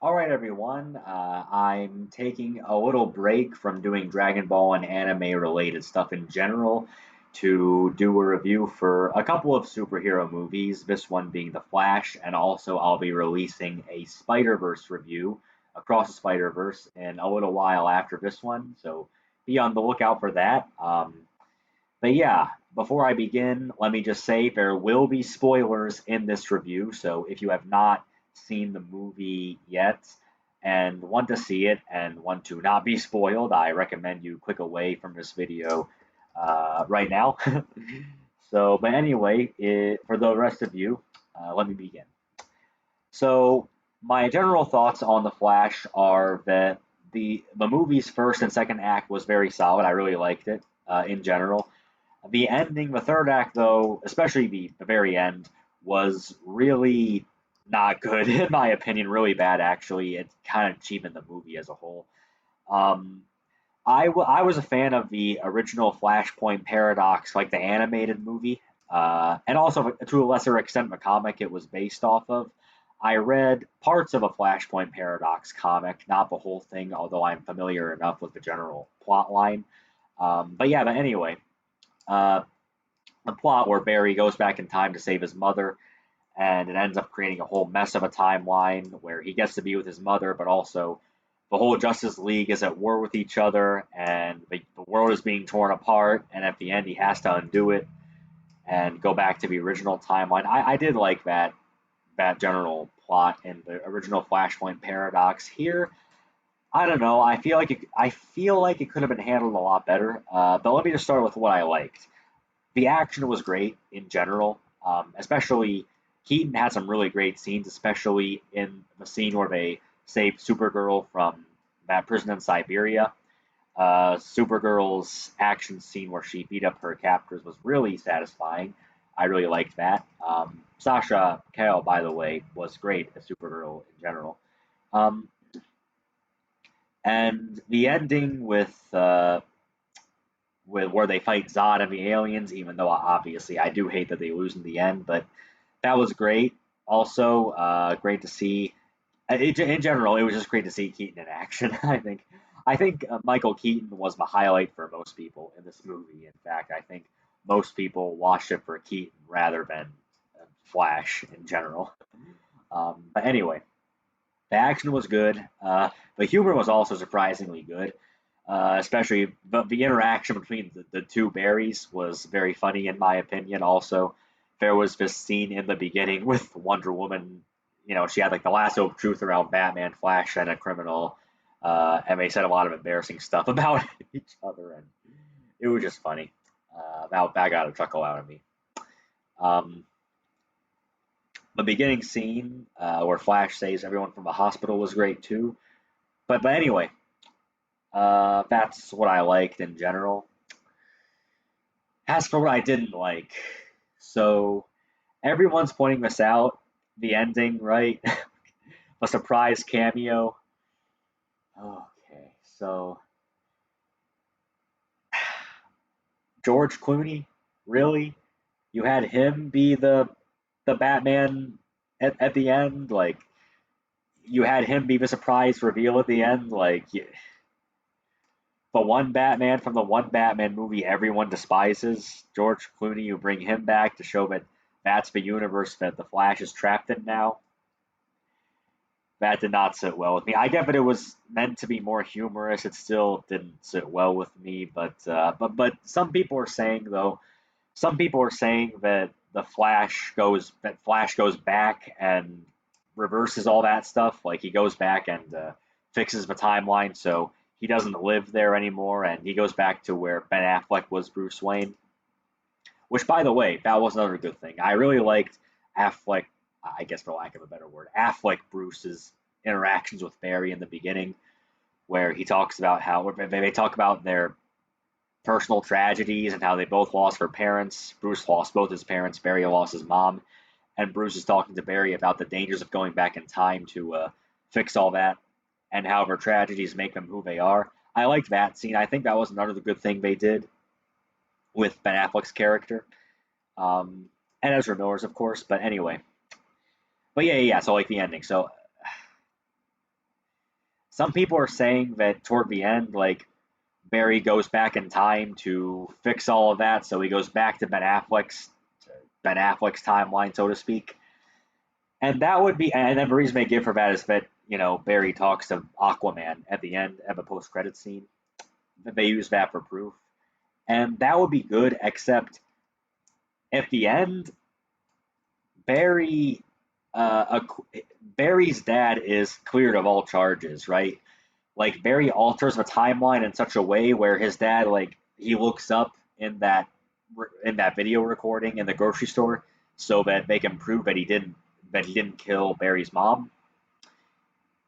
All right, everyone. I'm taking a little break from doing Dragon Ball and anime related stuff in general to do a review for a couple of superhero movies, this one being The Flash, and also I'll be releasing a Spider-Verse review across the Spider-Verse in a little while after this one, so be on the lookout for that. But yeah, before I begin, let me just say there will be spoilers in this review, so if you have not seen the movie yet and want to see it and want to not be spoiled, I recommend you click away from this video right now. But anyway, for the rest of you, let me begin. So, my general thoughts on The Flash are that the movie's first and second act was very solid. I really liked it in general. The ending, the third act, though, especially the very end, was really not good, in my opinion. Really bad, actually. It kind of cheapened the movie as a whole. Um, I was a fan of the original Flashpoint Paradox, like the animated movie, and also to a lesser extent the comic it was based off of. I read parts of a Flashpoint Paradox comic, not the whole thing, although I'm familiar enough with the general plot line. But anyway, uh, the plot where Barry goes back in time to save his mother, and it ends up creating a whole mess of a timeline where he gets to be with his mother, but also the whole Justice League is at war with each other, and the world is being torn apart, and at the end he has to undo it and go back to the original timeline. I did like that general plot in the original Flashpoint Paradox. Here, I don't know. I feel like it could have been handled a lot better. But let me just start with what I liked. The action was great in general, especially Keaton had some really great scenes, especially in the scene where they saved Supergirl from that prison in Siberia. Supergirl's action scene where she beat up her captors was really satisfying. I really liked that. Sasha Cale, by the way, was great as Supergirl in general. Um, and the ending with where they fight Zod and the aliens, even though obviously I do hate that they lose in the end, but that was great. Also, great to see. In general, it was just great to see Keaton in action. I think Michael Keaton was the highlight for most people in this movie. In fact, I think most people watched it for Keaton rather than Flash in general. But anyway, the action was good. The humor was also surprisingly good, especially the interaction between the two Barrys was very funny in my opinion. Also, there was this scene in the beginning with Wonder Woman. You know, she had like the lasso of truth around Batman, Flash, and a criminal, and they said a lot of embarrassing stuff about each other, and it was just funny. That got a chuckle out of me. Um, the beginning scene where Flash saves everyone from the hospital was great too. But anyway, that's what I liked in general. As for what I didn't like, so everyone's pointing this out, the ending, right? A surprise cameo. Okay, so George Clooney, really? You had him be the Batman at the end? Like you had him be the surprise reveal at the end? Like the one Batman from the one Batman movie everyone despises, George Clooney, you bring him back to show that that's the universe that the Flash is trapped in now. That did not sit well with me. I get that it was meant to be more humorous. It still didn't sit well with me. But some people are saying though, some people are saying that Flash goes back and reverses all that stuff. Like he goes back and fixes the timeline, so he doesn't live there anymore, and he goes back to where Ben Affleck was Bruce Wayne. Which, by the way, that was another good thing. I really liked Affleck, I guess for lack of a better word, Affleck Bruce's interactions with Barry in the beginning, where he talks about how they talk about their personal tragedies and how they both lost their parents. Bruce lost both his parents, Barry lost his mom, and Bruce is talking to Barry about the dangers of going back in time to fix all that and how their tragedies make them who they are. I liked that scene. I think that was another good thing they did with Ben Affleck's character. And Ezra Miller's, of course. But anyway, but yeah. So like the ending. So some people are saying that toward the end, like Barry goes back in time to fix all of that, so he goes back to Ben Affleck's timeline, so to speak. And that would be, and then the reason they give for that is that Barry talks to Aquaman at the end of a post-credit scene. They use that for proof, and that would be good. Except at the end, Barry, Barry's dad is cleared of all charges, right? Like Barry alters the timeline in such a way where his dad, like, he looks up in that video recording in the grocery store, so that they can prove that he didn't kill Barry's mom.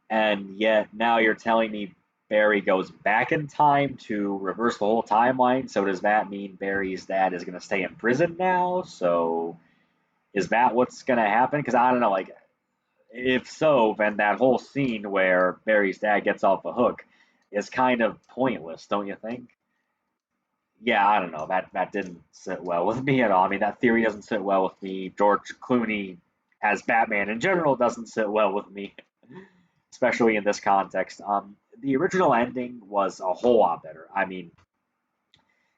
And yet now you're telling me Barry goes back in time to reverse the whole timeline. So does that mean Barry's dad is going to stay in prison now? So is that what's going to happen? Because I don't know. Like, if so, then that whole scene where Barry's dad gets off the hook is kind of pointless, don't you think? Yeah, I don't know. That didn't sit well with me at all. I mean, that theory doesn't sit well with me. George Clooney as Batman in general doesn't sit well with me, especially in this context. The original ending was a whole lot better. I mean,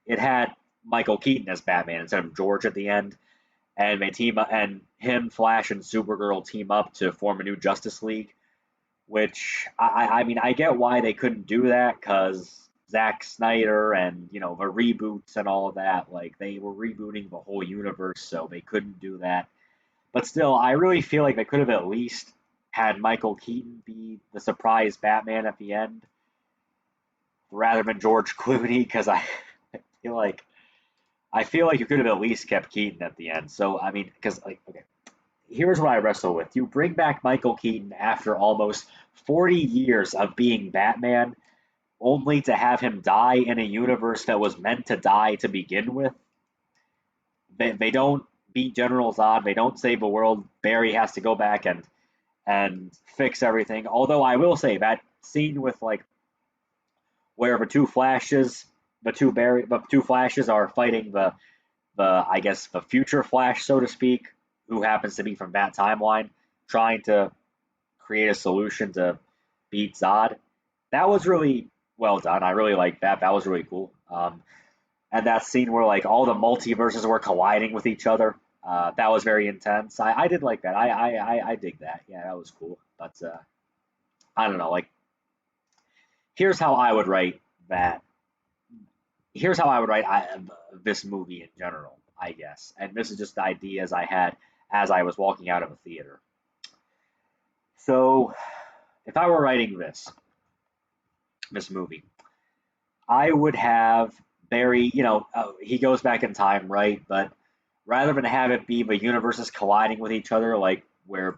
it had Michael Keaton as Batman instead of George at the end, and they team up, and him, Flash, and Supergirl team up to form a new Justice League. Which I mean, I get why they couldn't do that because Zack Snyder and the reboots and all of that, like they were rebooting the whole universe, so they couldn't do that. But still, I really feel like they could have at least had Michael Keaton be the surprise Batman at the end rather than George Clooney because feel like I feel like you could have at least kept Keaton at the end. So I mean, because like okay, here's what I wrestle with: you bring back Michael Keaton after almost 40 years of being Batman, only to have him die in a universe that was meant to die to begin with. They don't beat General Zod. They don't save the world. Barry has to go back and fix everything. Although I will say that scene with like where the two Flashes are fighting the I guess the future Flash, so to speak, who happens to be from that timeline, trying to create a solution to beat Zod. That was really well done. I really liked that. That was really cool. And that scene where like all the multiverses were colliding with each other. That was very intense. I did like that. I dig that. Yeah, that was cool. But I don't know. Like, here's how I would write that. Here's how I would write this movie in general, I guess. And this is just the ideas I had as I was walking out of a theater. So, if I were writing this movie, I would have Barry. He goes back in time, right? But rather than have it be the universes colliding with each other, like where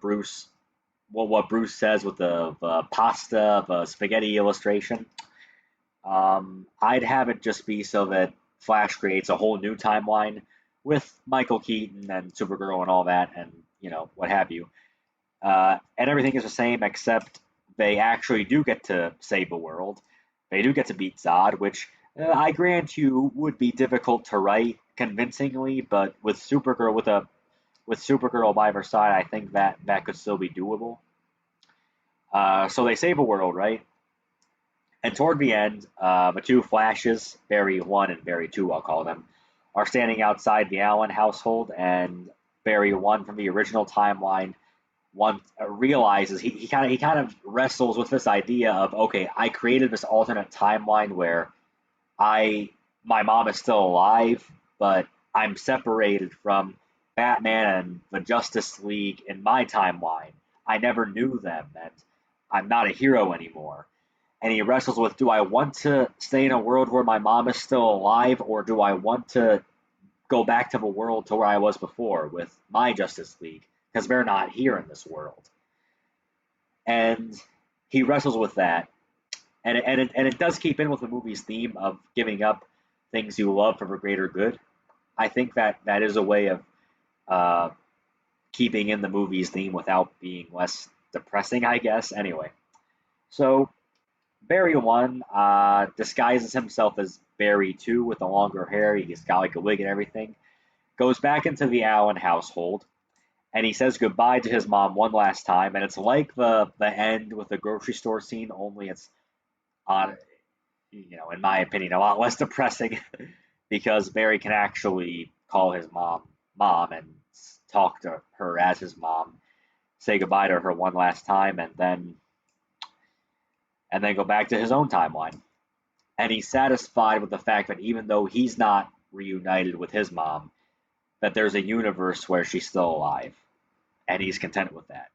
what Bruce says with the spaghetti illustration, I'd have it just be so that Flash creates a whole new timeline with Michael Keaton and Supergirl and all that, and what have you. And everything is the same except they actually do get to save the world. They do get to beat Zod, which I grant you would be difficult to write convincingly, but with Supergirl by their side, I think that could still be doable. So they save the world, right? And toward the end, the two Flashes, Barry 1 and Barry 2, I'll call them, are standing outside the Allen household, and Barry 1 from the original timeline one realizes he kind of wrestles with this idea of, okay, I created this alternate timeline where I my mom is still alive, but I'm separated from Batman and the Justice League in my timeline. I never knew them, and I'm not a hero anymore. And he wrestles with, do I want to stay in a world where my mom is still alive, or do I want to go back to the world to where I was before with my Justice League? Because they're not here in this world. And he wrestles with that. And it does keep in with the movie's theme of giving up things you love for the greater good. I think that is a way of uh, keeping in the movie's theme without being less depressing, I guess. Anyway, so Barry 1 disguises himself as Barry 2 with the longer hair. He's got like a wig and everything. Goes back into the Allen household and he says goodbye to his mom one last time, and it's like the end with the grocery store scene, only it's on, in my opinion, a lot less depressing because Barry can actually call his mom and talk to her as his mom, say goodbye to her one last time, and then go back to his own timeline. And he's satisfied with the fact that even though he's not reunited with his mom, that there's a universe where she's still alive, and he's content with that.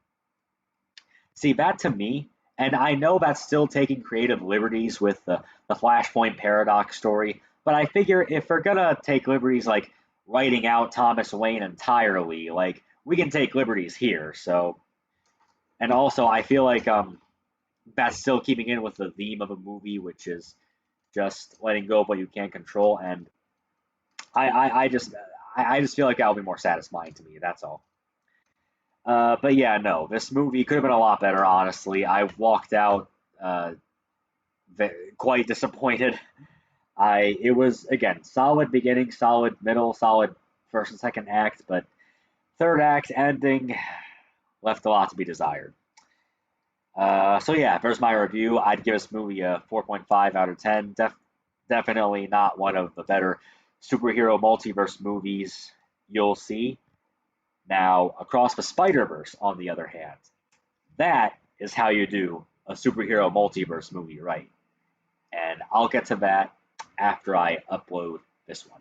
See, that to me, and I know that's still taking creative liberties with the Flashpoint paradox story, but I figure if we're gonna take liberties like writing out Thomas Wayne entirely, like we can take liberties here. So, and also I feel like that's still keeping in with the theme of a movie, which is just letting go of what you can't control. And I just feel like that would be more satisfying to me. That's all. But yeah, no, this movie could have been a lot better. Honestly, I walked out uh, quite disappointed. It was again solid beginning, solid middle, solid first and second act, but third act ending left a lot to be desired. So yeah, there's my review. I'd give this movie a 4.5 out of 10. Definitely not one of the better superhero multiverse movies you'll see. Now, Across the Spider-Verse, on the other hand, that is how you do a superhero multiverse movie right. And I'll get to that after I upload this one.